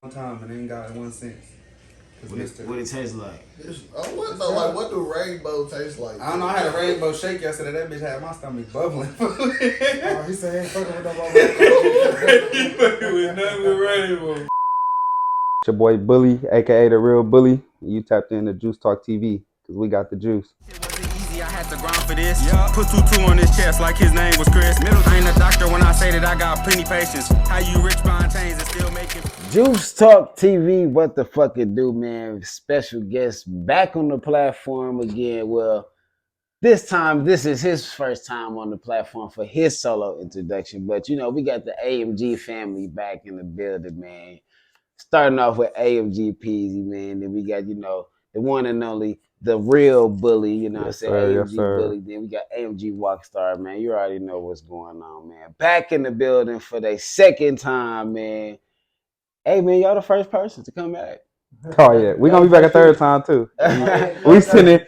One time and ain't got it one since. What it tastes like? What though? Like, what do rainbow taste like? I don't know. I had a rainbow shake yesterday. That bitch had my stomach bubbling. He said he ain't fucking with He fucking with nothing but rainbow. It's your boy Bully, aka the real Bully. You tapped into Juice Talk TV because we got the juice. It wasn't easy, I had to grind for this. Yeah. Put 2-2 on his chest like his name was Chris. I ain't a doctor when I say that I got plenty patience. How you rich buying chains and still making Juice Talk TV, what the fuck it do, man? Special guest back on the platform again. Well, this time, this is his first time on the platform for his solo introduction. But, you know, we got the AMG family back in the building, man. Starting off with AMG Peezy, man. Then we got, you know, the one and only, the real Bully, you know what I'm Yes, saying? sir. Yes, AMG sir. Bully. Then we got AMG Rockstar, man. You already know what's going on, man. Back in the building for the second time, man. Hey, man, y'all the first person to come back. Oh yeah, we gonna be back a third time too. We sending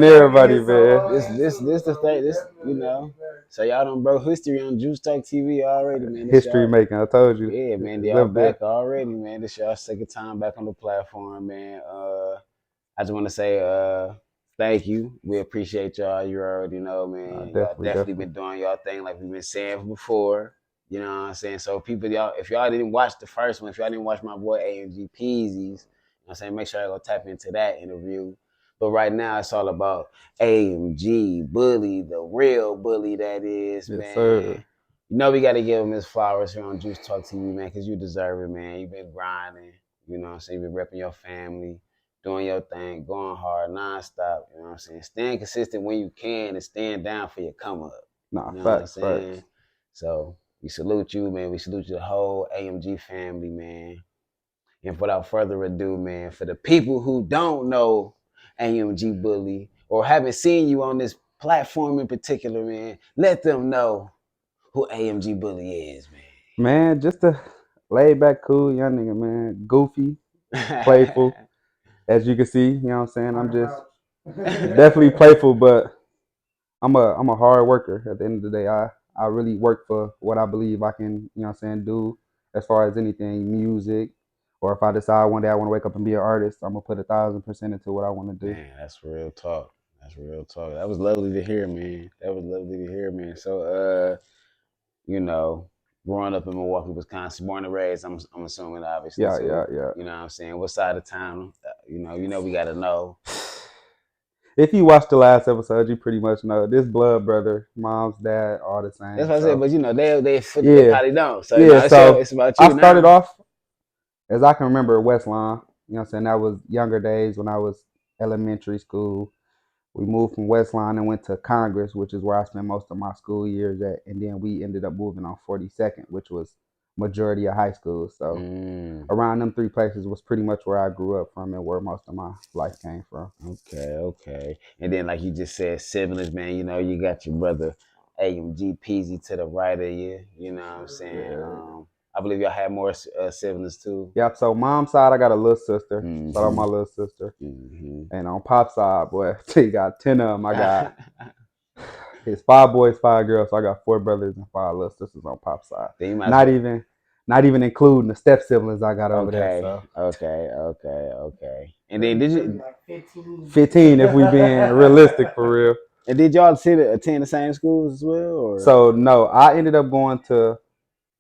everybody, man. This the thing. This, you know. So y'all done broke history on Juice Talk TV already, man. This History y'all, making. I told you. yeah, man. Y'all Live there. back already, man. This y'all second time back on the platform, man. I just want to say, thank you. We appreciate y'all. You already know, man. Y'all definitely been doing y'all thing like we've been saying before. You know what I'm saying? So people, y'all, if y'all didn't watch the first one, if y'all didn't watch my boy AMG Peasies, you know what I'm saying, make sure y'all go tap into that interview. But right now it's all about AMG Bully, the real Bully that is, Yes, man. sir. You know we gotta give him his flowers here on Juice Talk TV, man, because you deserve it, man. You've been grinding, you know what I'm saying? You've been repping your family, doing your thing, going hard, nonstop, you know what I'm saying? Staying consistent when you can and staying down for your come up. Nah, You know facts, what I'm saying? facts. So we salute you, man. We salute the whole AMG family, man. And without further ado, man, for the people who don't know AMG Bully or haven't seen you on this platform in particular, man, let them know who AMG Bully is, Man, just a laid back, cool young nigga, man. Goofy, man. playful, as you can see. You know what I'm saying? I'm just definitely playful, but I'm a hard worker. At the end of the day, I really work for what I believe I can, you know what I'm saying, do as far as anything, music, or if I decide one day I want to wake up and be an artist, I'm gonna put 1,000% into what I want to do. Man, that's real talk. That's real talk. That was lovely to hear, man. That was lovely to hear, man. So, you know, growing up in Milwaukee, Wisconsin, born and raised, I'm assuming obviously Yeah, too. yeah, yeah. You know what I'm saying? What side of town? You know, we gotta know. If you watched the last episode, you pretty much know this blood brother, mom's dad, all the That's same. what I said. So But you know, they yeah, probably don't. So you know, yeah. So it's about I you started now. off as I can remember Westlawn. You know what I'm saying? That was younger days when I was elementary school. We moved from Westline and went to Congress, which is where I spent most of my school years at. And then we ended up moving on 42nd, which was majority of high school. So Mm, around them three places was pretty much where I grew up from and where most of my life came from. okay, okay. And then, like you just said, siblings, man. You know, you got your brother AMG Peasy to the right of you. You know what I'm saying? Yeah. I believe y'all had more siblings too. Yep. So mom's side, I got a little sister. Shout out Mm-hmm. my little sister. Mm-hmm. And on pop's side, boy, you got 10 of them. I got it's 5 boys, 5 girls. So I got 4 brothers and 5 little sisters on pop's side. Then you might as Not well. even, not even including the step siblings I got over there. Okay, So okay, okay, okay. And then did you? 15 if we being realistic for real. And did y'all attend the same schools as well, or? So no, I ended up going to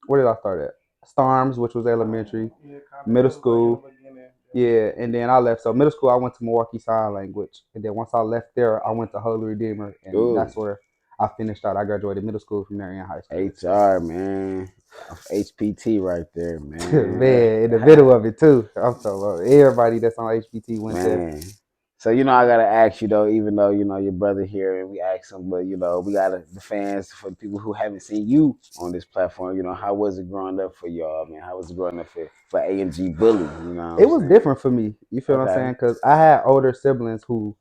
where did I start at? Starms, which was elementary, middle school. Yeah, and then I left. So middle school, I went to Milwaukee Sign Language, and then once I left there, I went to Holy Redeemer, and Ooh, that's where I finished out. I graduated middle school from there in high school. So HR, man. HPT right there, man. man, in the middle of it too. I'm talking about everybody that's on HPT went there. Man. So you know, I gotta ask you though, even though you know your brother here, and we asked him, but you know, we gotta the fans for the people who haven't seen you on this platform. You know, how was it growing up for y'all, man? How was it growing up for AMG Bully? You know what It I'm was saying? different for me. You feel what I'm Okay. saying? Because I had older siblings who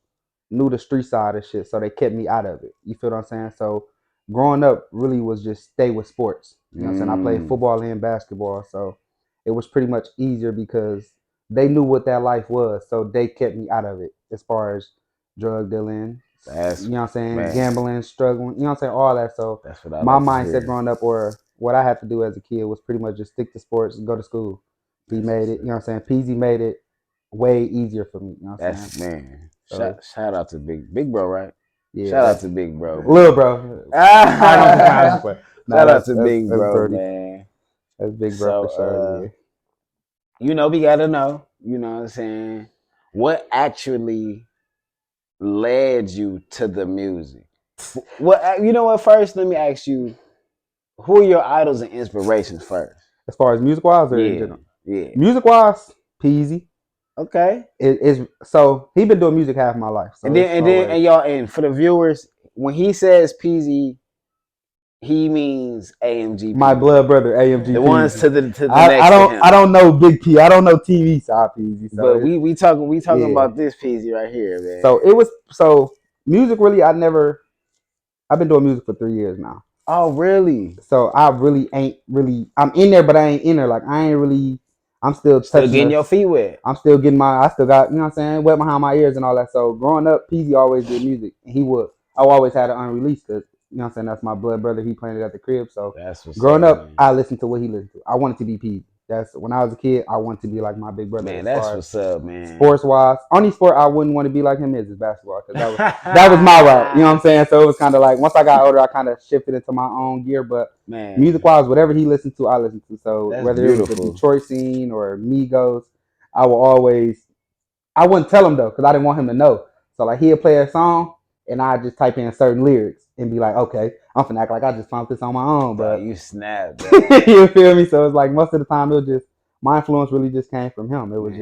knew the street side of shit, so they kept me out of it. You feel what I'm saying? So growing up really was just stay with sports. You know what I'm saying? I played Mm, football and basketball, so it was pretty much easier because they knew what that life was, so they kept me out of it as far as drug dealing, you that's know what I'm saying, man. gambling, struggling, you know what I'm saying, all that. So That's what I my like to mindset hear. growing up or what I had to do as a kid was pretty much just stick to sports, go to school. He made it. You know what I'm saying? Peezy made it way easier for me. You know what I'm That's saying? man. So, Shout out to Big Bro, right? yeah, Shout out to Big Bro, little man. bro. Shout out to That's Big Bro, Brody. man. That's Big Bro for So, sure. Yeah. we gotta know. You know what I'm saying? What actually led you to the music? What you know? What? First, let me ask you: who are your idols and inspirations first? As far as music wise or in Yeah, general? yeah. Music wise, Peezy. Okay. So he been doing music half my life. So And y'all, and for the viewers, when he says peezy, he means AMG my Peezy. blood brother, AMG The Peezy. ones to the next to him. I don't know Big P. I don't know TV side Peezy. So but we talking about this Peezy right here, man. So music really I've been doing music for 3 years now. Oh really? So I really ain't really I'm in there, but I ain't in there. Like I ain't really I'm still getting your feet wet. I'm still getting I still got, you know what I'm saying, wet behind my ears and all that. So growing up, Peezy always did music. And I always had it unreleased because, you know what I'm saying, that's my blood brother. He played it at the crib. So that's what's growing up, man. I listened to what he listened to. I wanted to be Peezy. That's when I was a kid, I wanted to be like my big brother. Man, that's what's up, man. Sports wise, only sport I wouldn't want to be like him is basketball because that was my route. You know what I'm saying? So it was kind of like once I got older, I kind of shifted into my own gear. But music wise, whatever he listened to, I listened to. So that's whether beautiful. it was the Detroit scene or Migos, I wouldn't tell him though because I didn't want him to know. So like he'd play a song and I just type in certain lyrics and be like, okay, I'm finna act like I just found this on my own. But you snapped. You feel me? So it's like most of the time it was just my influence really just came from him. It was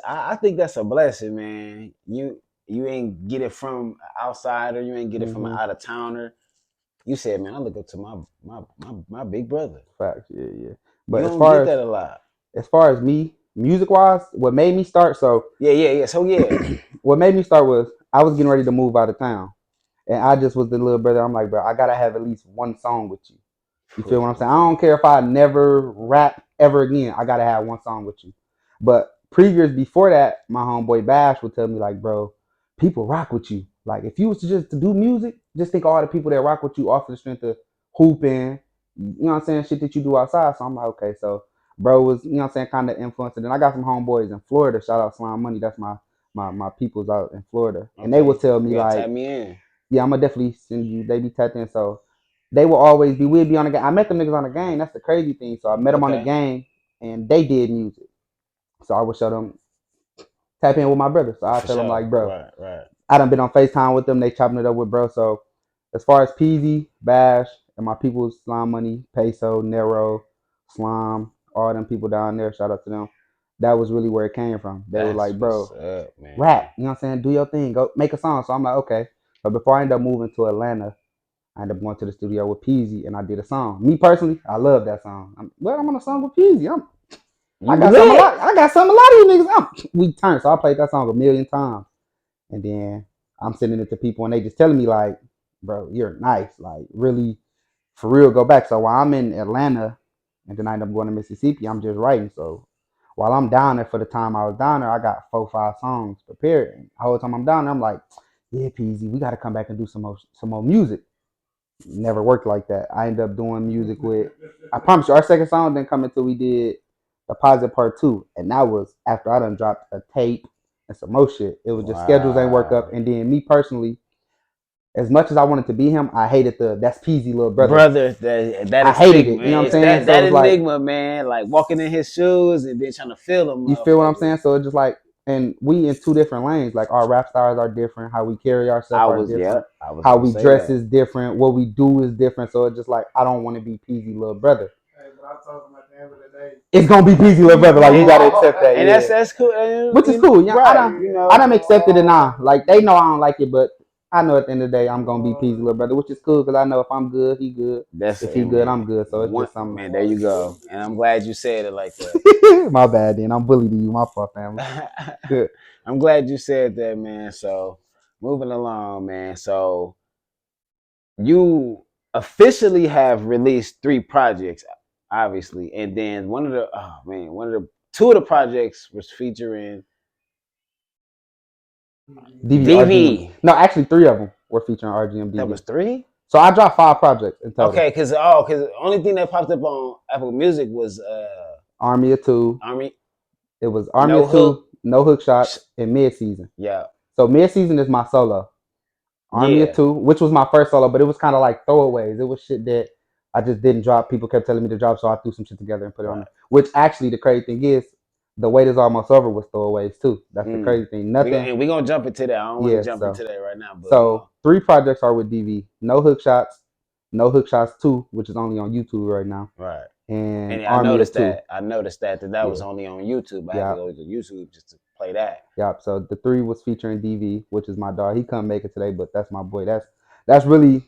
I think that's a blessing, man. You ain't get it from an outsider, you ain't get it from an out of towner. You said, man, I look up to my big brother. Facts, yeah. But you don't get that a lot. As far as me, music wise, what made me start, So what made me start was I was getting ready to move out of town. And I just was the little brother. I'm like, bro, I gotta have at least one song with you. You feel what I'm saying? I don't care if I never rap ever again. I gotta have one song with you. But previous before that, my homeboy Bash would tell me like, bro, people rock with you. Like if you was to do music, just think of all the people that rock with you off the strength of hooping, you know what I'm saying, shit that you do outside. So I'm like, okay, so bro was, you know what I'm saying, kind of influenced. And then I got some homeboys in Florida. Shout out Slime Money. That's my peoples out in Florida. Okay. And they would tell me like, yeah, I'm gonna definitely send you. They be tapped in, so they will always be. We'd be on the game. I met them niggas on the game. That's the crazy thing. So I met them on the game, and they did music. So I would show them tap in with my brother. So I tell them like, bro, right. I done been on FaceTime with them. They chopping it up with bro. So as far as Peezy, Bash, and my people, Slime Money, Peso, Nero, Slime, all them people down there. Shout out to them. That was really where it came from. They were like, bro, rap. You know what I'm saying? Do your thing. Go make a song. So I'm like, okay. But before I ended up moving to Atlanta, I ended up going to the studio with Peezy and I did a song. Me personally, I love that song. I'm on a song with Peezy. I got something a lot of you niggas. We turned. So I played that song 1,000,000 times. And then I'm sending it to people and they just telling me like, bro, you're nice. Like really, for real, go back. So while I'm in Atlanta and then I end up going to Mississippi, I'm just writing. So while I'm down there for the time I was down there, I got 4 or 5 songs prepared. And the whole time I'm down there, I'm like, yeah, Peezy, we got to come back and do some more music. Never worked like that. I ended up doing music with, I promise you, our second song didn't come until we did Deposit Part 2. And that was after I done dropped a tape and some more shit. It was just schedules ain't work up. And then me personally, as much as I wanted to be him, I hated that's Peezy little brother. I hated it. You know what I'm saying? That enigma, man. Like walking in his shoes and then trying to feel them. You feel what I'm saying? So it's just like, and we in 2 different lanes. Like our rap styles are different. How we carry ourselves are different. How we dress is different. What we do is different. So it's just like I don't want to be Peezy little brother. Hey, but I told him at the end of the day, it's gonna be Peezy little brother. Like you gotta accept that. And that's cool. Which is cool. Yeah, I done accepted it now. Like they know I don't like it, but I know at the end of the day I'm gonna be Peezy little brother, which is cool because I know if I'm good, he good. If he good, I'm good. So it's just something. Man, there you go. And I'm glad you said it like that. My bad, then I'm bullied to you, my fault, family. I'm glad you said that, man. So moving along, man. So you officially have released 3 projects, obviously, and then one of the 2 of the projects was featuring DV. No, actually 3 of them were featuring RGMD. That was 3. So I dropped 5 projects in total. Okay, because the only thing that popped up on Apple Music was Army of Two. Army. It was Army of Two, No Hook Shots, and Mid Season. Yeah. So Mid Season is my solo. Army of Two, which was my first solo, but it was kind of like throwaways. It was shit that I just didn't drop. People kept telling me to drop, so I threw some shit together and put it on there. Which actually, the crazy thing is, The Wait Is Almost Over was throwaways too. That's the crazy thing. Nothing. We're gonna jump into that. I don't want to jump into that right now. But so 3 projects are with DV. No Hook Shots, No Hook Shots 2, which is only on YouTube right now. Right. And I noticed that. I noticed that was only on YouTube. I had to go to YouTube just to play that. Yep. So the 3 was featuring DV, which is my dog. He couldn't make it today, but that's my boy. That's really,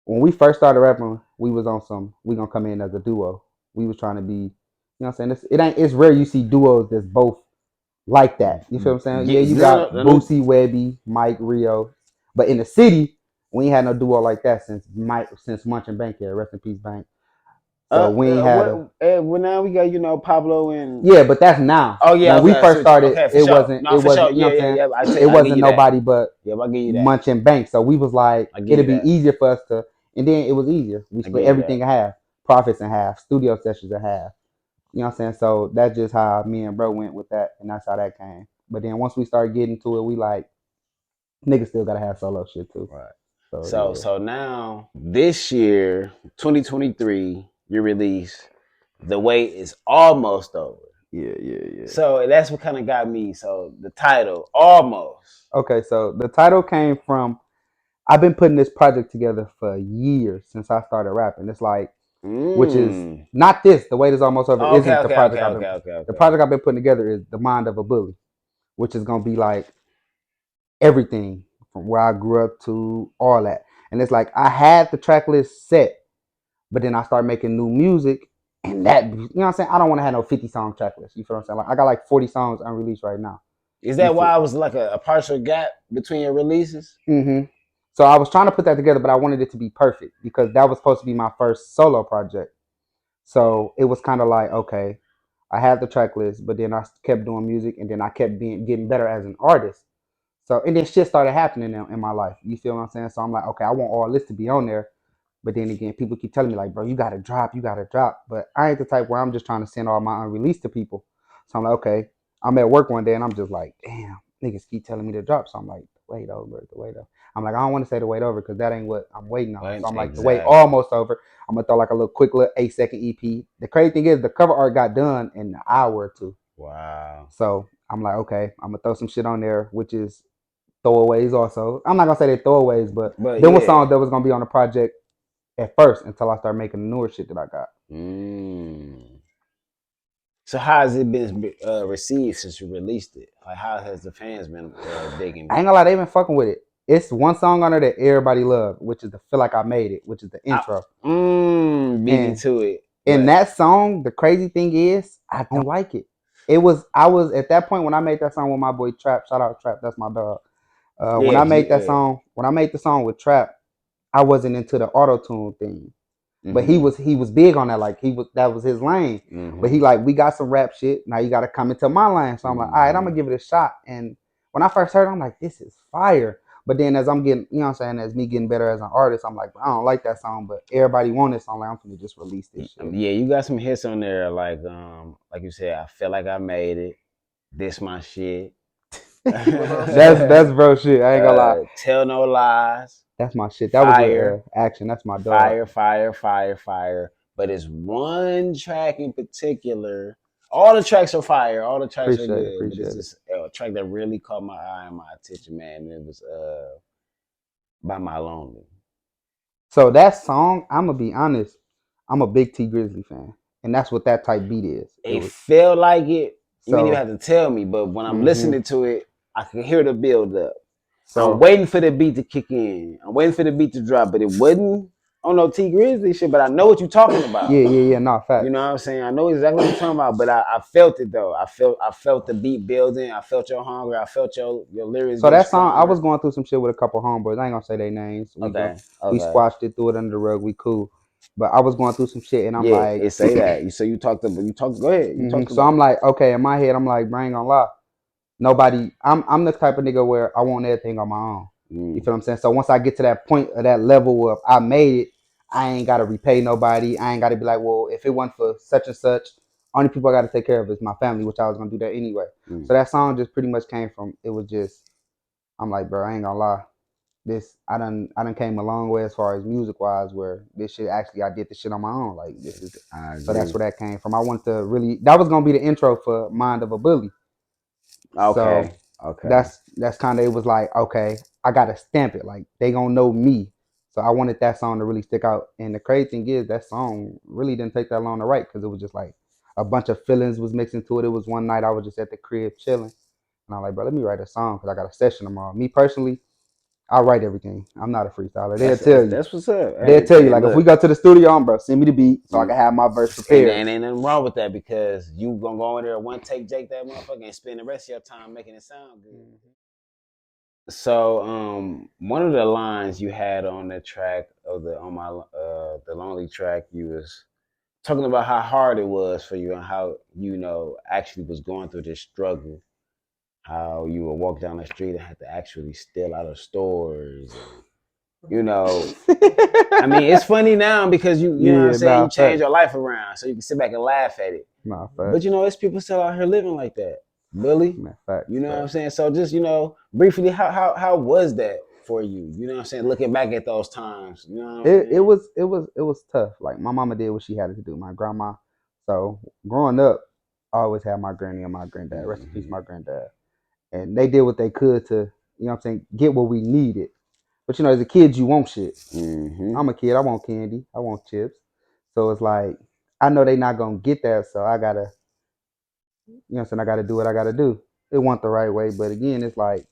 when we first started rapping, we was on some, we gonna come in as a duo. We was trying to be, you know what I'm saying? It's rare you see duos that's both like that. You feel what I'm saying? Yeah, you got Boosie, Webby, Mike, Rio. But in the city, we ain't had no duo like that since Munch and Bankhead. Rest in peace, Bank. So we ain't had well, now we got, Pablo and... Yeah, but that's now. Oh, yeah. When we first started, it wasn't, you know what I'm saying? It wasn't nobody but Munch and Bank. So we was like, it'd be easier for us to, and then it was easier. We split everything in half. Profits in half. Studio sessions in half. You know what I'm saying? So that's just how me and bro went with that, and that's how that came. But then once we started getting to it, we like, niggas still gotta have solo shit too. Right. So now, this year, 2023, you release The Wait Is Almost Over. Yeah. So that's what kind of got me. So the title, Almost. Okay, so the title came from, I've been putting this project together for years since I started rapping. It's like, which is not this. The Wait Is Almost Over isn't the project I've been. The project I've been putting together is The Mind of a Bully, which is gonna be like everything from where I grew up to all that. And it's like I had the track list set, but then I started making new music, and that, you know what I'm saying? I don't want to have no 50 song track list. You feel what I'm saying? Like I got like 40 songs unreleased right now. Is that why I was like a partial gap between your releases? Mm-hmm. So I was trying to put that together, but I wanted it to be perfect because that was supposed to be my first solo project. So it was kind of like, okay, I had the track list, but then I kept doing music, and then I kept getting better as an artist. So, and then shit started happening in my life. You feel what I'm saying? So I'm like, okay, I want all this to be on there. But then again, people keep telling me like, bro, you gotta drop. But I ain't the type where I'm just trying to send all my unreleased to people. So I'm like, okay, I'm at work one day and I'm just like, damn, niggas keep telling me to drop. So I'm like, the wait over. I'm like, I don't want to say the wait over because that ain't what I'm waiting on. So I'm like, the wait almost over. I'm gonna throw like a little quick little 8-second EP. The crazy thing is the cover art got done in an hour or two. Wow. So I'm like, okay, I'm gonna throw some shit on there, which is throwaways also. I'm not gonna say they're throwaways, but there was songs that was gonna be on the project at first until I started making the newer shit that I got. So how has it been received since you released it? Like how has the fans been digging? I ain't gonna lie, they been fucking with it. It's one song on there that everybody loved, which is the Feel Like I Made It, which is the intro. Beat me to it. And that song, the crazy thing is, I don't like it. I was at that point when I made that song with my boy Trap. Shout out Trap, that's my dog. When I made the song with Trap, I wasn't into the auto-tune thing. But he was big on that. Like that was his lane. But he like, we got some rap shit. Now you gotta come into my lane. So I'm like, all right, I'm gonna give it a shot. And when I first heard it, I'm like, this is fire. But then as I'm getting, you know what I'm saying, as me getting better as an artist, I'm like, I don't like that song, but everybody want this song. Like, I'm gonna just release this shit. Yeah, you got some hits on there, like you said, I Feel Like I Made It. This my shit. that's bro shit. I ain't gonna lie. Tell No Lies. That's my shit. That was action. That's my dog. Fire. But it's one track in particular. All the tracks are fire. All the tracks are good. But it's just a track that really caught my eye and my attention, man. And it was By My Lonely. So that song, I'm gonna be honest, I'm a big T Grizzly fan, and that's what that type beat is. It felt like it. You didn't even have to tell me, but when I'm listening to it, I can hear the build up. So I'm waiting for the beat to kick in. I'm waiting for the beat to drop, but it wasn't on no T Grizzly shit. But I know what you're talking about. Yeah. No, fact. You know what I'm saying? I know exactly what you're talking about. But I felt it though. I felt the beat building. I felt your hunger. I felt your lyrics. So that song, I was going through some shit with a couple homeboys. I ain't gonna say their names. We squashed it, threw it under the rug. We cool. But I was going through some shit, and I'm like, it say that. You talked. Go ahead. So I'm like, okay. In my head, I'm like, bro, I ain't gonna lie. Nobody. I'm the type of nigga where I want everything on my own. You feel what I'm saying? So once I get to that point of that level of I made it, I ain't gotta repay nobody. I ain't gotta be like, well, if it wasn't for such and such, only people I got to take care of is my family, which I was gonna do that anyway. So that song just pretty much came from. It was just, I'm like, bro, I ain't gonna lie. I done came a long way as far as music wise, where this shit actually I did this shit on my own. Like this is, so that's where that came from. I wanted to really, that was gonna be the intro for Mind of a Bully. Okay. So that's kind of, it was like, okay, I gotta stamp it. Like they gonna know me. So I wanted that song to really stick out. And the crazy thing is that song really didn't take that long to write because it was just like a bunch of feelings was mixed into it. It was one night I was just at the crib chilling, and I'm like, bro, let me write a song because I got a session tomorrow. Me personally, I write everything. I'm not a freestyler. They'll tell you. That's what's up. They'll tell you, like, if we go to the studio, bro, send me the beat so I can have my verse prepared. And ain't nothing wrong with that because you gonna go in there one take, Jake, that motherfucker, and spend the rest of your time making it sound good. So, one of the lines you had on the track of the Lonely track, you was talking about how hard it was for you and how actually was going through this struggle. How you would walk down the street and have to actually steal out of stores. I mean, it's funny now because you know what I'm saying, you change your life around so you can sit back and laugh at it. But it's people still out here living like that. Bully. What I'm saying? So just, briefly, how was that for you? You know what I'm saying? Looking back at those times, it was tough. Like my mama did what she had to do, my grandma. So growing up, I always had my granny and my granddad. Rest in peace, my granddad. And they did what they could to, get what we needed. But as a kid, you want shit. I'm a kid. I want candy. I want chips. So it's like, I know they not gonna get that. So I gotta, I gotta do what I gotta do. It wasn't the right way, but again, it's like,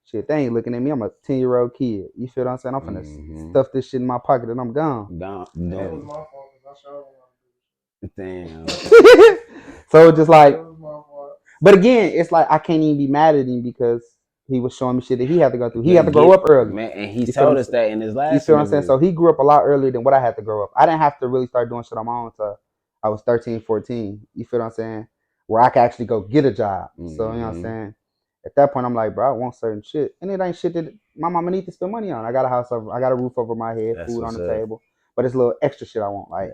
shit, they ain't looking at me. I'm a 10-year-old kid. You feel what I'm saying? I'm finna stuff this shit in my pocket and I'm gone. That was my fault because I showed Damn. So it's just like, that was my fault. but again, it's like I can't even be mad at him because he was showing me shit that he had to go through. He had to grow up early. Man, and he told us that in his last. You feel what I'm saying? So he grew up a lot earlier than what I had to grow up. I didn't have to really start doing shit on my own until I was 13, 14. You feel what I'm saying? Where I could actually go get a job. So, you know what I'm saying? At that point, I'm like, bro, I want certain shit. And it ain't shit that my mama need to spend money on. I got I got a roof over my head, food on the table. But it's a little extra shit I want. Like,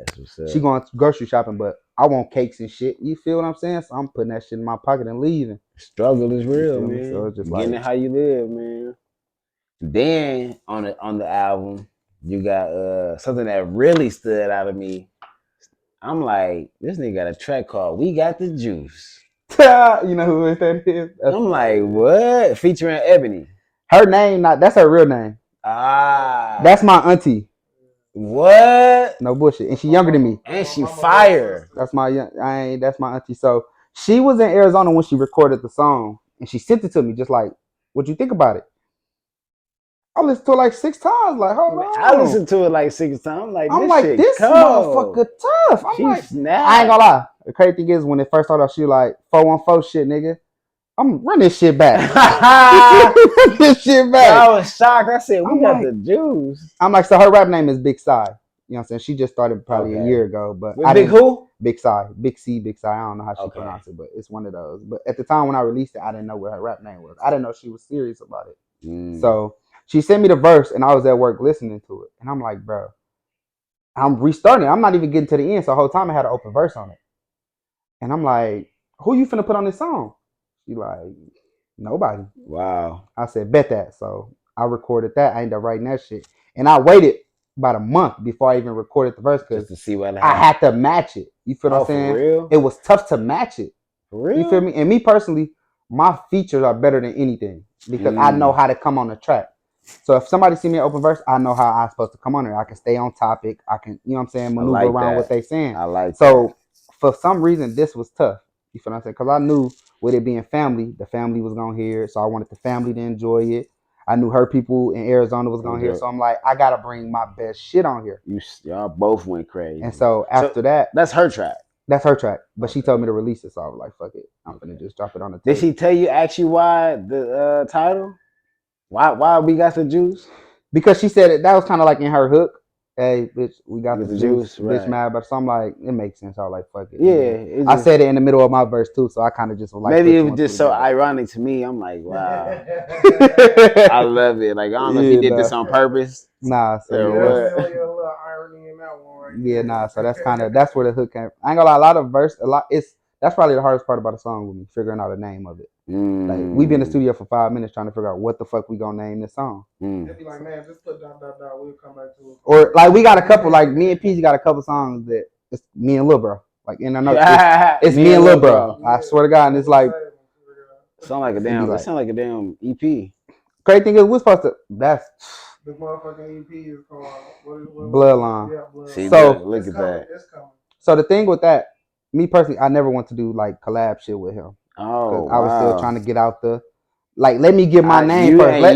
she going grocery shopping, but I want cakes and shit. You feel what I'm saying? So I'm putting that shit in my pocket and leaving. Struggle is real, man. So it's just getting it how you live, man. Then on the album, you got something that really stood out of me. I'm like, this nigga got a track called "We Got the Juice." You know who that is? I'm like, what? Featuring Ebony. Her name, that's her real name. That's my auntie. What? No bullshit. And she younger than me. And she fire. That's my auntie. So she was in Arizona when she recorded the song, and she sent it to me just like, "What you think about it?" I listened to it like 6 times. Like, hold on. I listened to it like 6 times. I'm like, this motherfucker tough. I'm like, I ain't gonna lie. The crazy thing is, when it first started off, she was like 414 shit, nigga. I'm running this shit back. This shit back. I was shocked. I said, we got the juice. I'm like, so her rap name is Big Psy. You know what I'm saying? She just started probably a year ago. But with Big who? Big Psy. Big C, Big Psy. I don't know how she pronounced it, but it's one of those. But at the time when I released it, I didn't know what her rap name was. I didn't know she was serious about it. So she sent me the verse, and I was at work listening to it. And I'm like, bro, I'm restarting. I'm not even getting to the end. So the whole time I had an open verse on it. And I'm like, who you finna put on this song? She like, nobody. Wow. I said, bet that. So I recorded that. I ended up writing that shit. And I waited about a month before I even recorded the verse because to see what happened. I had to match it. You feel what I'm saying? For real? It was tough to match it. For real? You feel me? And me personally, my features are better than anything because I know how to come on the track. So if somebody see me an open verse, I know how I'm supposed to come on there. I can stay on topic. I can, you know what I'm saying, maneuver around what they saying. I like so for some reason, this was tough. You feel what I'm saying? Because I knew with it being family, the family was going to hear it. So I wanted the family to enjoy it. I knew her people in Arizona was going to hear it. So I'm like, I got to bring my best shit on here. Y'all both went crazy. And so after that. That's her track. That's her track. But she told me to release it. So I was like, fuck it. I'm going to just drop it on the tape. Did she tell you actually why the title? Why we got the juice? Because she said that was kind of like in her hook. Hey, bitch, we got the juice. Right. Bitch mad, but so I'm like, it makes sense. I was like, fuck it. Yeah. I said it in the middle of my verse too, so I kind of just was like, maybe it was just so ironic to me. I'm like, wow. I love it. Like, I don't know if he did this on purpose. Nah, There's a little irony in that one right Yeah, nah. So that's where the hook came. I ain't gonna lie, that's probably the hardest part about the song with me, figuring out the name of it. Like we been in the studio for 5 minutes trying to figure out what the fuck we gonna name this song. They'd be like, man, just put ... We'll come back to it. Or like we got a couple, like me and Peezy got a couple songs that it's me and Lil Bro. Like, and I know it's me and Lil Bro. I swear to God, and it's like sound like a damn. It sound like a damn EP. Crazy thing is, we're supposed to. That's the motherfucking EP is called Bloodline. Yeah, Bloodline. See, so look at that. It's coming. So the thing with that, me personally, I never want to do like collab shit with him. Oh, wow. I was still trying to get out the. Like, let me get my name you first. Let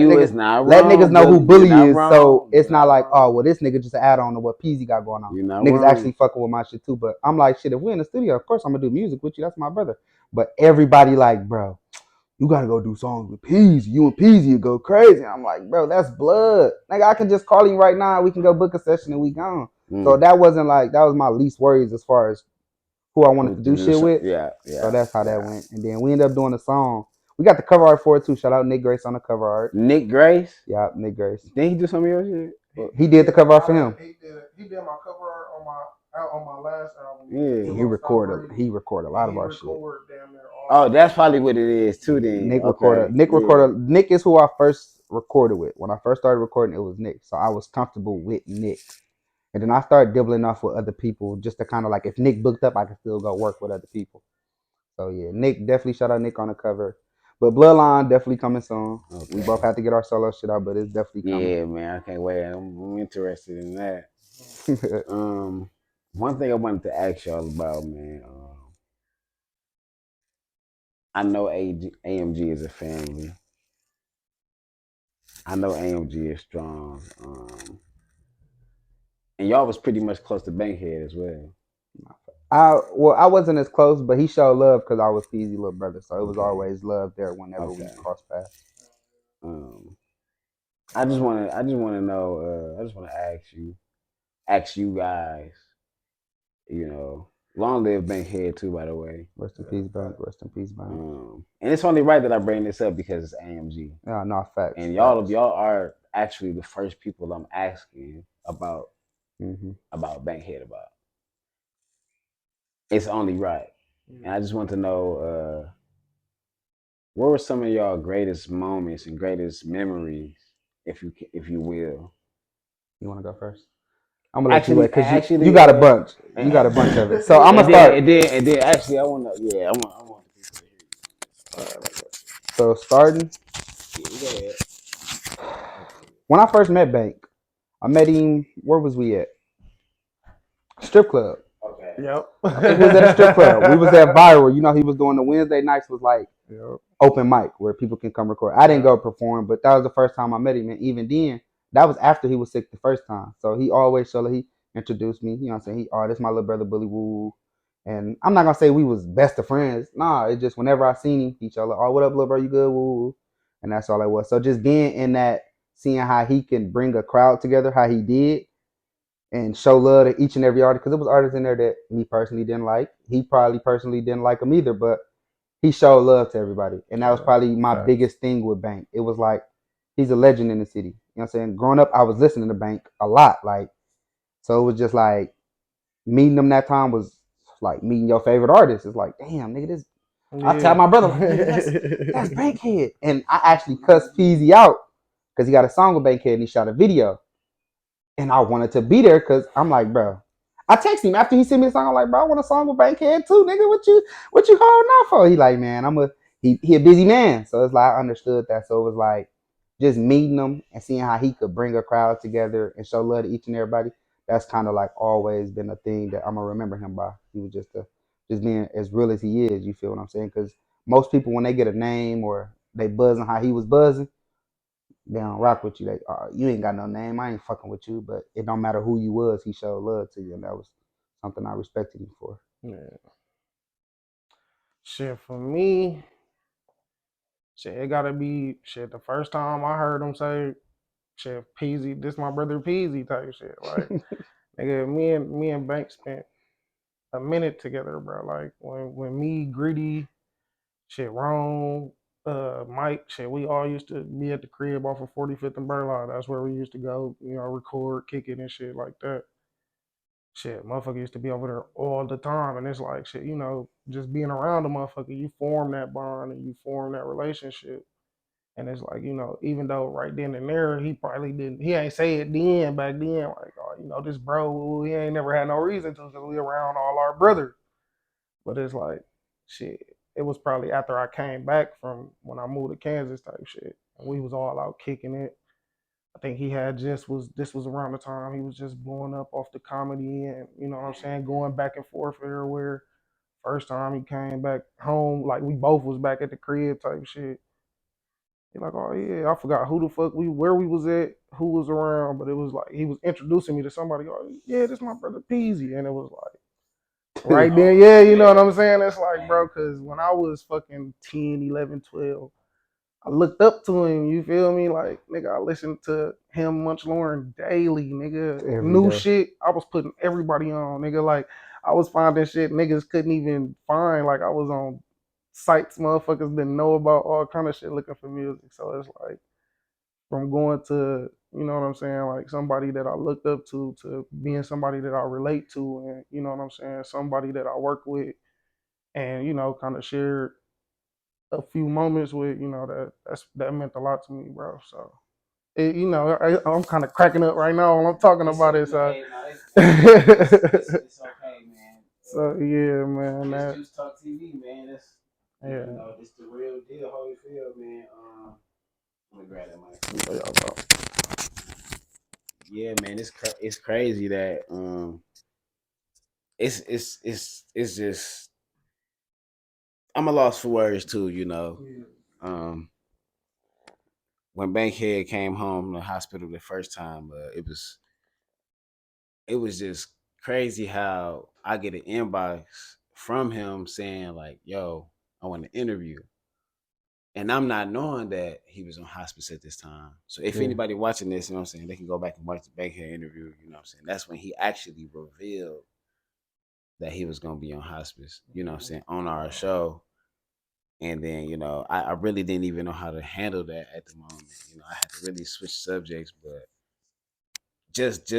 niggas know who Bully is. So it's not like, oh, well, this nigga just add on to what Peezy got going on. Niggas actually fucking with my shit too. But I'm like, shit, if we're in the studio, of course I'm gonna do music with you. That's my brother. But everybody like, bro, you gotta go do songs with Peezy. You and Peezy go crazy. I'm like, bro, that's blood. Nigga, I can just call him right now. We can go book a session and we gone. So that was my least worries as far as who I wanted to do shit with. Yeah. So that's how that went. And then we ended up doing a song. We got the cover art for it too. Shout out Nick Grace on the cover art. Nick Grace? Yeah, Nick Grace. Didn't he do some of your shit? He did the cover art for him. He did my cover art on my last album. Yeah. He recorded a lot of our shit. Oh, that's probably what it is too then. Nick Nick is who I first recorded with. When I first started recording, it was Nick. So I was comfortable with Nick. And then I started dibbling off with other people just to kind of like, if Nick booked up, I could still go work with other people. So yeah, Nick, definitely shout out Nick on the cover. But Bloodline definitely coming soon. Okay. We both have to get our solo shit out, but it's definitely coming. Yeah, man, I can't wait. I'm interested in that. One thing I wanted to ask y'all about, man. I know AMG is a family. I know AMG is strong. And y'all was pretty much close to Bankhead as well. I wasn't as close, but he showed love because I was Peezy little brother, so it was always love there whenever we crossed paths. I just want to know. I just want to ask you guys. You know, long live Bankhead too, by the way. Rest in peace, Bank. Rest in peace, Bank. And it's only right that I bring this up because it's AMG. Yeah, no facts. And y'all are actually the first people I'm asking about Bankhead about. It's only right. And I just want to know what were some of y'all greatest moments and greatest memories, if you will. You want to go first? I'm gonna let you wait because you got a bunch. You got a bunch of it. So I'm gonna start. And then actually, I want to. Yeah, I want people to hear you. So starting. Yeah, when I first met Bank, I met him. Where was we at? Strip club. Okay. Yep. I think we was at a strip club. We was at Viral. You know, he was doing the Wednesday nights was like open mic where people can come record. I didn't go perform, but that was the first time I met him. And even then, that was after he was sick the first time. So he always showed he introduced me. You know what I'm saying? This my little brother Bully Woo. And I'm not gonna say we was best of friends. Nah, it's just whenever I seen him, each other, what up, little bro? You good? Woo. And that's all it was. So just being in that, seeing how he can bring a crowd together, how he did, and show love to each and every artist, because there was artists in there that me personally didn't like. He probably personally didn't like them either, but he showed love to everybody. And that was probably my biggest thing with Bank. It was like, he's a legend in the city. You know what I'm saying? Growing up, I was listening to Bank a lot. Like, so it was just like, meeting him that time was like meeting your favorite artist. It's like, damn, nigga, this. Yeah. I tell my brother, like, nigga, that's Bankhead. And I actually cussed Peezy out because he got a song with Bankhead and he shot a video. And I wanted to be there because I'm like, bro. I text him after he sent me a song. I'm like, bro, I want a song with Bankhead too, nigga. What you holding out for? He like, man, he a busy man. So it's like I understood that. So it was like just meeting him and seeing how he could bring a crowd together and show love to each and everybody. That's kind of like always been a thing that I'm gonna remember him by. He was just being as real as he is. You feel what I'm saying? Because most people, when they get a name or they buzzing how he was buzzing, they don't rock with you. They, you ain't got no name. I ain't fucking with you. But it don't matter who you was. He showed love to you, and that was something I respected him for. Yeah. Shit, for me, shit, it gotta be shit. The first time I heard him say, "Shit, Peezy, this my brother Peezy" type shit. Like, nigga, me and Bank spent a minute together, bro. Like when me, Greedy, shit, Rome, Mike, shit, we all used to be at the crib off of 45th and Burlock. That's where we used to go, you know, record, kick it and shit like that. shit, motherfucker used to be over there all the time. And it's like, shit, you know, just being around the motherfucker, you form that bond and you form that relationship. And it's like, you know, even though right then and there, he probably didn't, he ain't say it then, back then, like, oh, you know, this bro, he ain't never had no reason to because we around all our brothers. But it's like, shit, it was probably after I came back from when I moved to Kansas type shit. And we was all out kicking it. I think he had this was around the time he was just blowing up off the comedy and, you know what I'm saying, going back and forth everywhere. First time he came back home, like we both was back at the crib type shit. He like, oh yeah, I forgot who the fuck where we was at, who was around, but it was like he was introducing me to somebody. Oh yeah, this my brother Peezy, and it was like right then, yeah, you know what I'm saying? It's like, bro, because when I was fucking 10, 11, 12, I looked up to him, you feel me? Like, nigga, I listened to him, Munch Lauren, daily, nigga. Every New day. shit, I was putting everybody on, nigga. Like, I was finding shit niggas couldn't even find. Like, I was on sites motherfuckers didn't know about, all kind of shit looking for music. So it's like, from going to, you know what I'm saying, like somebody that I looked up to being somebody that I relate to, and you know what I'm saying, somebody that I work with, and you know, kind of shared a few moments with, you know, that meant a lot to me, bro. So, you know, I'm kind of cracking up right now when I'm talking about it. So, It's okay, man. So yeah, man. It's Juice Talk TV, man. That's Yeah. You know, it's the real deal. How you feel, man? Let me grab that mic. Yeah, man. It's crazy that it's just I'm a loss for words too. You know, when Bankhead came home from the hospital the first time, it was just crazy how I get an inbox from him saying like, "Yo, I want to interview," and I'm not knowing that he was on hospice at this time. So if anybody watching this, you know what I'm saying, they can go back and watch the Bankhead interview. You know what I'm saying? That's when he actually revealed that he was gonna be on hospice. You know what I'm saying, on our show. And then, you know, I really didn't even know how to handle that at the moment. You know, I had to really switch subjects, but just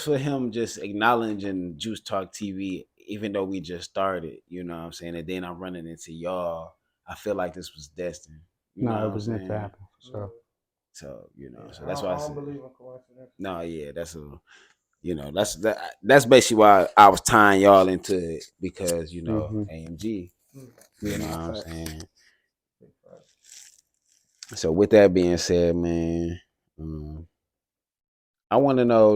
for him just acknowledging Juice Talk TV, even though we just started, you know what I'm saying, and then I'm running into y'all, I feel like this was destined. You know No, what it was I'm meant to saying? happen. So So, you know, so I that's why I don't said, believe in coincidence. no, yeah, that's a, you know, that's basically why I was tying y'all into it, because, you know, AMG, you know what I'm saying? So with that being said, man, I want to know,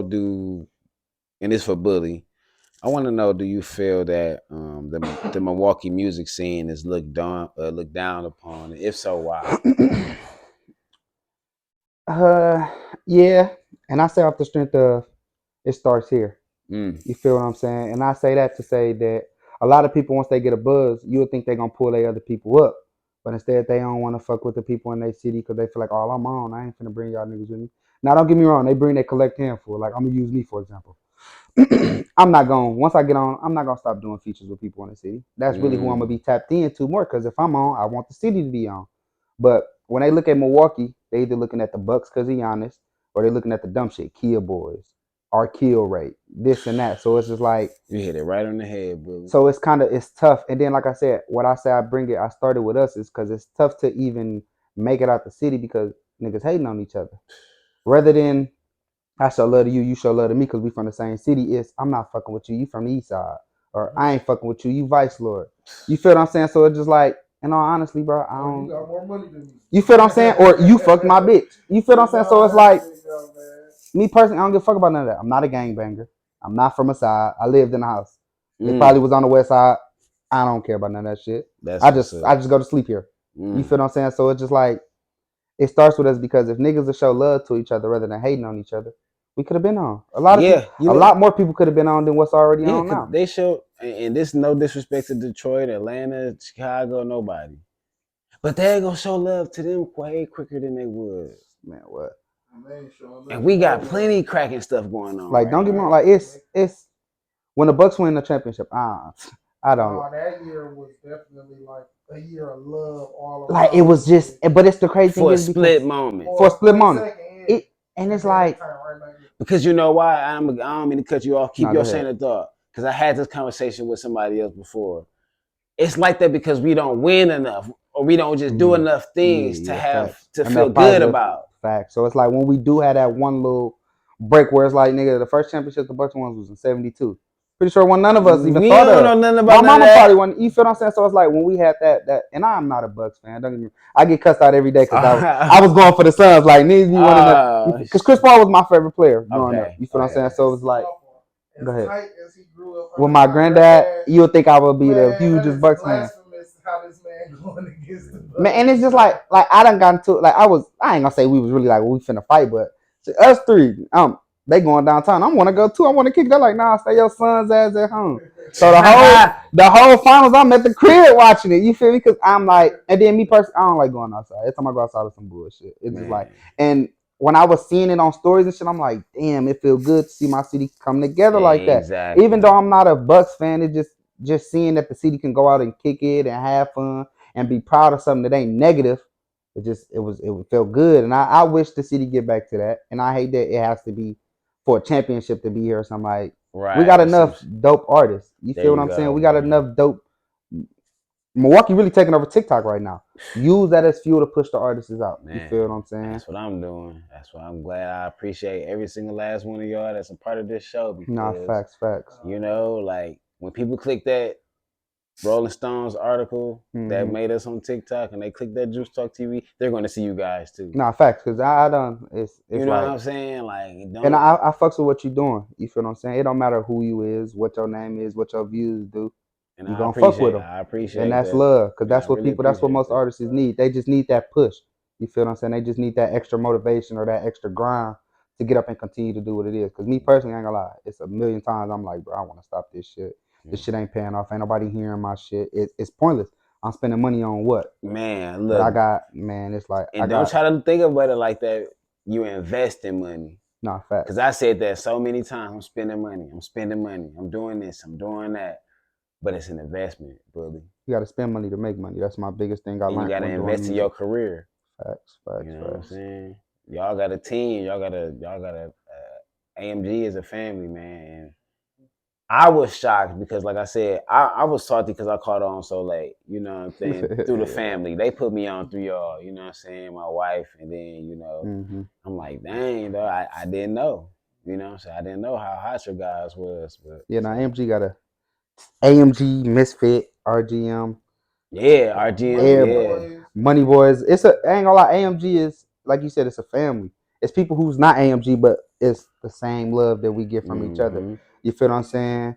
and it's for Bully, I want to know, do you feel that the Milwaukee music scene is looked down upon, and if so, why? Yeah, and I say off the strength of it starts here. Mm. You feel what I'm saying? And I say that to say that a lot of people, once they get a buzz, you would think they're gonna pull their other people up, but instead they don't want to fuck with the people in their city because they feel like, oh, I'm on, I ain't finna bring y'all niggas with me. Now, don't get me wrong, they bring their collect handful. Like, I'm gonna use me for example. I'm not going, once I get on, I'm not gonna stop doing features with people in the city. That's really who I'm gonna be tapped into more, because if I'm on, I want the city to be on. But when they look at Milwaukee, they either looking at the Bucks because he honest, or they looking at the dumb shit, Kia Boys, our kill rate, this and that. So it's just like, You hit it right on the head, Bully. so it's tough. And then, like I said, what I say I started with us is because it's tough to even make it out the city because niggas hating on each other. Rather than I show love to you, you show love to me because we from the same city. It's I'm not fucking with you, you from the east side. Or I ain't fucking with you, you vice lord. You feel what I'm saying? So it's just like, and all honestly, bro, I don't. You got more money than me. You feel what I'm saying? Or you fucked my bitch. You feel what I'm saying? So it's like, me personally, I don't give a fuck about none of that. I'm not a gangbanger. I'm not from a side. I lived in the house. They probably was on the west side. I don't care about none of that shit. I just go to sleep here. You feel what I'm saying? So it's just like, it starts with us because if niggas will show love to each other rather than hating on each other, we could have been on. A lot more people could have been on than what's already on now. They show, and this no disrespect to Detroit, Atlanta, Chicago, nobody, but they gonna show love to them way quicker than they would. Man, what? And we got plenty cracking stuff going on. Like, don't get me wrong. Like, it's when the Bucks win the championship. I don't. That year was definitely like a year of love all around. Like, it was just, but it's the crazy thing for a is split moment. For a split moment. And it's like, Because you know why? I don't mean to cut you off. Keep Nah, your go ahead. train of thought. Because I had this conversation with somebody else before. It's like that because we don't win enough, or we don't just do enough things to have facts. to Enough feel good positive about. facts. So it's like when we do have that one little break where it's like, nigga, the first championship the Bucks won was in '72. Pretty sure none of us even We thought don't of. know nothing My about none mama of probably that. wasn't. You feel what I'm saying? So it's like when we had that, and I'm not a Bucks fan. Don't get me. I get cussed out every day because I was going for the Suns. Like niggas be wanting to, because Chris Paul was my favorite player growing up. You feel what I'm saying? So it was like, go ahead. With my granddad, you would think I would be the hugest Bucks fan. How this man going against the Bucks. Man, and it's just like I done gotten to I ain't gonna say we was really like we finna fight, but us three, they going downtown. I want to go too. I want to kick that. Like, nah, stay your son's ass at home. So the whole finals, I'm at the crib watching it. You feel me? Because I'm like, and then me personally, I don't like going outside. Every time I go outside, it's some bullshit. It's just like, and when I was seeing it on stories and shit, I'm like, damn, it feel good to see my city come together like that. Exactly. Even though I'm not a Bucks fan, it just seeing that the city can go out and kick it and have fun and be proud of something that ain't negative. It felt good, and I wish the city get back to that. And I hate that it has to be for a championship to be here or something. Like, we got enough dope artists. You feel what I'm saying? We got enough dope. Milwaukee really taking over TikTok right now. Use that as fuel to push the artists out. Man, you feel what I'm saying? That's what I'm doing. That's why I'm glad. I appreciate every single last one of y'all that's a part of this show. Because, nah, facts. You know, like when people click that Rolling Stones article that made us on TikTok and they click that Juice Talk TV, they're going to see you guys too. Nah, facts. Because I done, it's you know like, what I'm saying? Like, and I fucks with what you doing. You feel what I'm saying? It don't matter who you is, what your name is, what your views do. And you gonna fuck with them. I appreciate and that's that. love, because that's I what really people. That's what most appreciate that. artists need. They just need that push. You feel what I'm saying? They just need that extra motivation or that extra grind to get up and continue to do what it is. Because me personally, I ain't gonna lie, it's a million times I'm like, bro, I want to stop this shit. This shit ain't paying off. Ain't nobody hearing my shit. It's pointless. I'm spending money on what? Man, look. But I got, man, it's like, and don't try to think about it like that. You invest in money. Nah, facts. Because I said that so many times. I'm spending money. I'm spending money. I'm doing this. I'm doing that. But it's an investment, Bully. You got to spend money to make money. That's my biggest thing I learned. You got to invest in your career. Facts. You know what I'm saying? Y'all got a team. Y'all got a AMG is a family, man. And I was shocked because, like I said, I was salty because I caught on so late. You know what I'm saying? Through the family. They put me on through y'all. You know what I'm saying? My wife. And then, you know, I'm like, dang, though, I didn't know. You know what I'm saying? I didn't know how hot your guys was. But yeah, now AMG got a AMG, Misfit, RGM. Yeah, RGM, yeah. Money Boys. I ain't gonna lie, AMG is, like you said, it's a family. It's people who's not AMG, but it's the same love that we get from each other. You feel what I'm saying?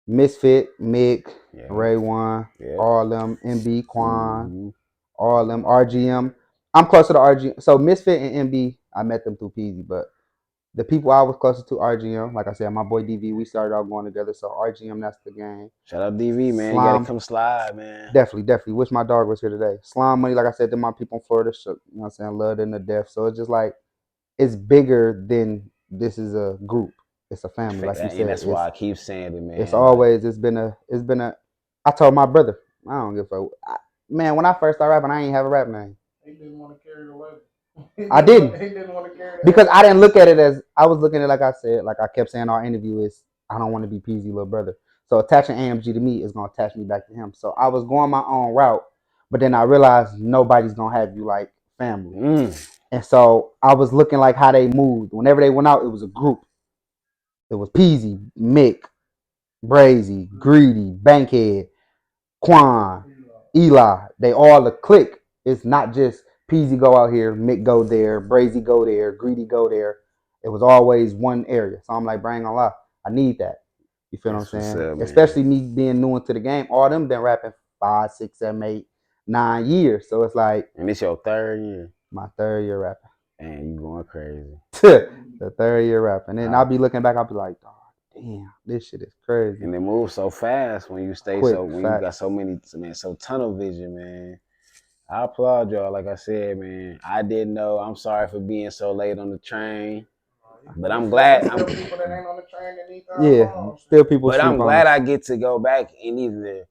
Misfit, Mick, Ray One, all them, MB, Quan, all them, RGM. I'm closer to RGM. So Misfit and MB, I met them through Peezy, but the people I was closer to, RGM, like I said, my boy DV, we started out going together. So RGM, that's the gang. Shout out DV, man. You gotta come slide, man. Definitely. Wish my dog was here today. Slime Money, like I said, to my people in Florida, you know what I'm saying, love them to death. So it's just like, it's bigger than this is a group. It's a family, like you said. And that's why I keep saying it, man. It's always, it's been a, I told my brother, I don't give a fuck. Man, when I first started rapping, I ain't have a rap name. He didn't want to carry the weight. I didn't. He didn't want to carry because I didn't look at it as, I was looking at it like I said, like I kept saying in our interview, is I don't want to be peezy little brother. So attaching AMG to me is going to attach me back to him. So I was going my own route, but then I realized nobody's going to have you like family. And so I was looking like how they moved. Whenever they went out, it was a group. It was Peezy, Mick, Brazy, Greedy, Bankhead, Quan, Eli. They all a clique. It's not just Peezy go out here, Mick go there, Brazy go there, Greedy go there. It was always one area. So I'm like, bro, I ain't gonna lie, I need that. You feel what I'm saying? Especially me being new into the game. All them been rapping 5, 6, 7, 8, 9 years. So it's like, and it's your third year. My third year rapping. Man, you going crazy. The third year rapping. And I'll be looking back, I'll be like, oh, damn, this shit is crazy. And it moves so fast when you stay Quick, when you got so many, man, so tunnel vision, man. I applaud y'all. Like I said, man, I didn't know. I'm sorry for being so late on the train. But I'm glad. Still people that ain't on the train that need still people. But I'm glad I get to go back and either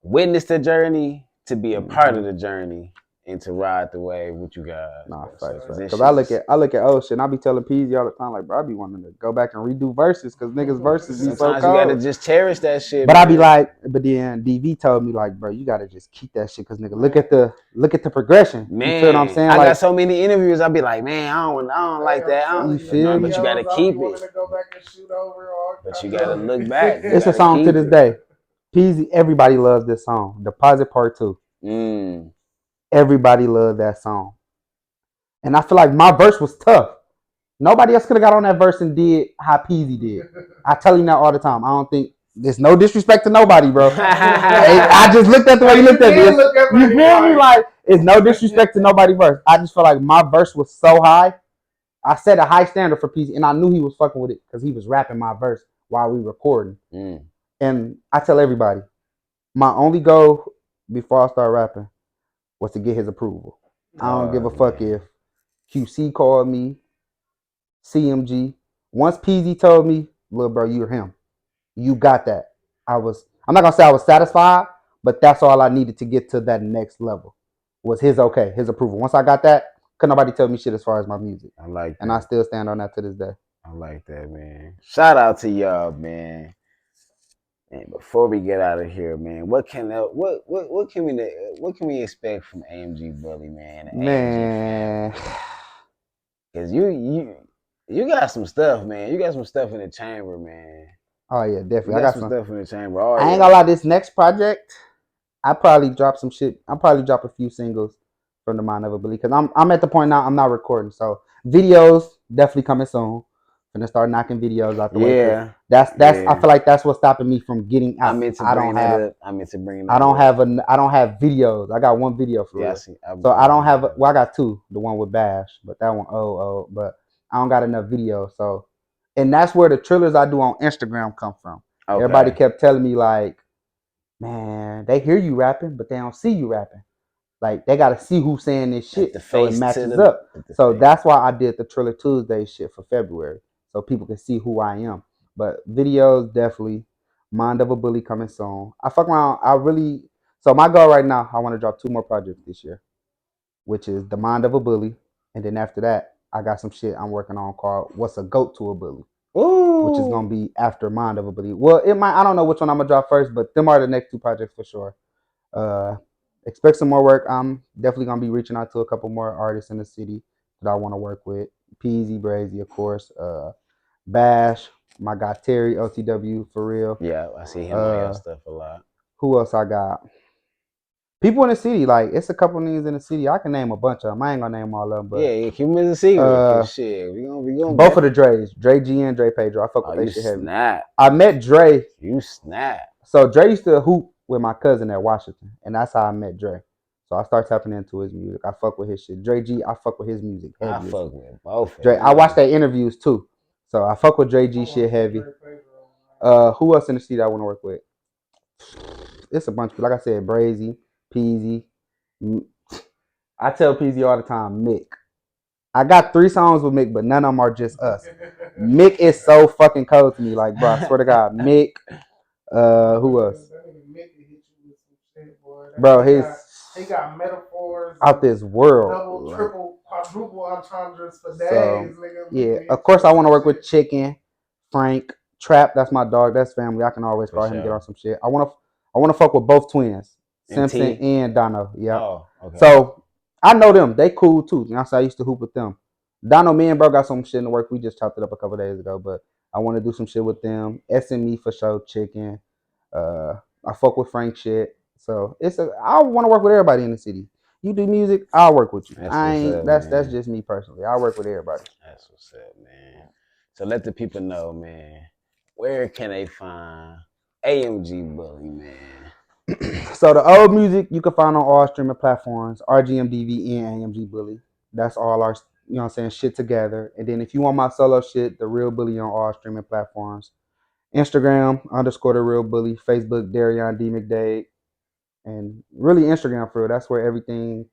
witness the journey to be a part of the journey and to ride the wave with you guys. Nah, So, facts. Because I look at old shit and I be telling Peezy all the time, like, bro, I be wanting to go back and redo verses because niggas verses be so sometimes cold. you gotta just cherish that shit. But I be like, but then DV told me like, bro, you gotta just keep that shit because nigga, look at the progression. Man, you feel what I'm saying? I like, got so many interviews. I be like, man, I don't like that. You feel me? But you gotta keep it. But you gotta look back. It's a song to this day. Peezy, everybody loves this song. Deposit Part 2. Everybody loves that song. And I feel like my verse was tough. Nobody else could have got on that verse and did how Peezy did. I tell you that all the time. I don't think there's no disrespect to nobody, bro. I just looked at the way you looked at me. You feel me? Like, it's no disrespect to nobody verse. I just feel like my verse was so high. I set a high standard for Peezy, and I knew he was fucking with it because he was rapping my verse while we recording. And I tell everybody, my only goal before I start rapping was to get his approval. I don't give a fuck if QC called me, CMG. Once Peezy told me, "Little bro, you're him. You got that." I'm not gonna say I was satisfied, but that's all I needed to get to that next level. Was his approval. Once I got that, couldn't nobody tell me shit as far as my music. I like that. And I still stand on that to this day. I like that, man. Shout out to y'all, man. And before we get out of here, man, what can we expect from AMG Bully, man? Man, because you got some stuff, man. You got some stuff in the chamber, man. Oh yeah, definitely. I got some stuff in the chamber. I ain't gonna lie, this next project, I probably drop some shit. I'll probably drop a few singles from the Mind of a Bully because I'm at the point now I'm not recording. So videos definitely coming soon. Gonna start knocking videos out the way. Yeah. That's I feel like that's what's stopping me from getting out. I don't have videos. I got one video for real. So I don't have I got two. The one with Bash, but that one but I don't got enough videos. So and that's where the trailers I do on Instagram come from. Okay. Everybody kept telling me like, man, they hear you rapping, but they don't see you rapping. Like they gotta see who's saying this shit so it matches up. So that's why I did the Triller Tuesday shit for February. So people can see who I am. But videos definitely. Mind of a Bully coming soon. I fuck around. So my goal right now, I want to drop 2 more projects this year, which is the Mind of a Bully, and then after that, I got some shit I'm working on called What's a Goat to a Bully. Ooh. Which is gonna be after Mind of a Bully. Well, I don't know which one I'm gonna drop first, but them are the next 2 projects for sure. Expect some more work. I'm definitely gonna be reaching out to a couple more artists in the city that I want to work with. Peezy, Brazy, of course. Bash, my guy Terry, OTW, for real. Yeah, I see him on your stuff a lot. Who else I got? People in the city, like it's a couple niggas in the city. I can name a bunch of them. I ain't gonna name all of them, but yeah, keep them in the secret. Shit, we gonna both of the Dre's, Dre G and Dre Pedro. I fuck with that shit heavy. Snap. I met Dre. You snap. So Dre used to hoop with my cousin at Washington, and that's how I met Dre. So I started tapping into his music. I fuck with his shit. Dre G, I fuck with his music heavy. I fuck with both. Dre, I watch their interviews too. So I fuck with Dre G shit heavy. Who else in the city I want to work with? It's a bunch. Like I said, Brazy, Peezy. I tell Peezy all the time, Mick. I got 3 songs with Mick, but none of them are just us. Mick is so fucking cold to me. Like, bro, I swear to God, Mick. Who else? Bro, he got metaphors out this world. Double, triple, quadruple entendres for days. So, yeah, of course I want to work with Chicken, Frank, Trap. That's my dog. That's family. I can always call him and get on some shit. I want to fuck with both twins, Simpson and Dono. Yeah. Oh, okay. So I know them. They cool too. You know, so I used to hoop with them. Dono, me and bro got some shit in the work. We just chopped it up a couple days ago, but I want to do some shit with them. SME for sure. Chicken. I fuck with Frank shit. So I want to work with everybody in the city. You do music, I'll work with you. That's just me personally. I work with everybody. That's what's up, man. So let the people know, man. Where can they find AMG Bully, man? So the old music you can find on all streaming platforms, RGMDV and AMG Bully. That's all our, you know what I'm saying, shit together. And then if you want my solo shit, The Real Bully on all streaming platforms. Instagram _ The Real Bully. Facebook Darion D McDade. And really Instagram for real. That's where everything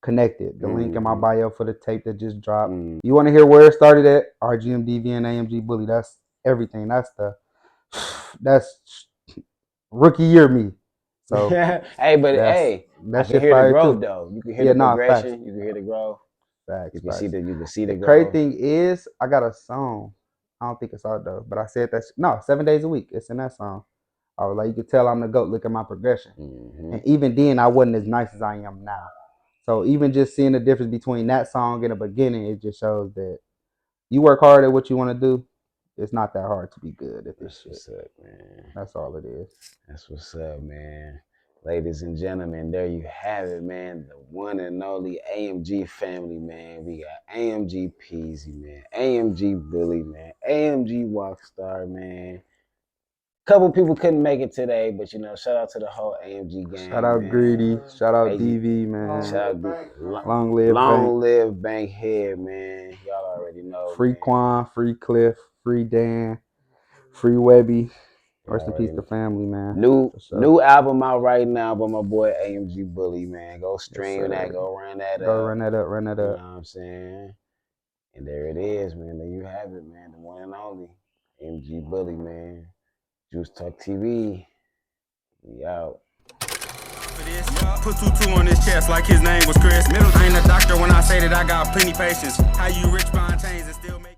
connected. The link in my bio for the tape that just dropped. You want to hear where it started at? RGMDV and AMG Bully. That's everything. That's rookie year me. So hey, but hey, I can shit hear the fire growth too. though. You can hear the Facts. progression. You can hear the growth. Facts, You can facts. see the The crazy growth. thing is, I got a song. I don't think it's out though, but I said that. No, 7 days a week. It's in that song. I was like, you could tell I'm the GOAT. Look at my progression. And even then, I wasn't as nice as I am now. So even just seeing the difference between that song and the beginning, it just shows that you work hard at what you want to do. It's not that hard to be good at this shit. What's up, man? That's all it is. That's what's up, man. Ladies and gentlemen, there you have it, man. The one and only AMG family, man. We got AMG Peezy, man. AMG Bully, man. AMG Walkstar, man. Couple people couldn't make it today, but shout out to the whole AMG gang. Shout out man. Greedy. Shout out AG, DV, man. Shout out Long live Bankhead, man. Y'all already know. Free man. Quan, free Cliff, free Dan, free Webby. Rest in peace to family, man. New album out right now by my boy AMG Bully, man. Go stream that. Go run that up. Run that up. You know what I'm saying? And there it is, man. There you have it, man. The one and only AMG Bully, man. Juice Talk TV. We out. Put 2-2 on his chest like his name was Chris. I ain't a doctor when I say that I got plenty patience. How you rich buying chains and still make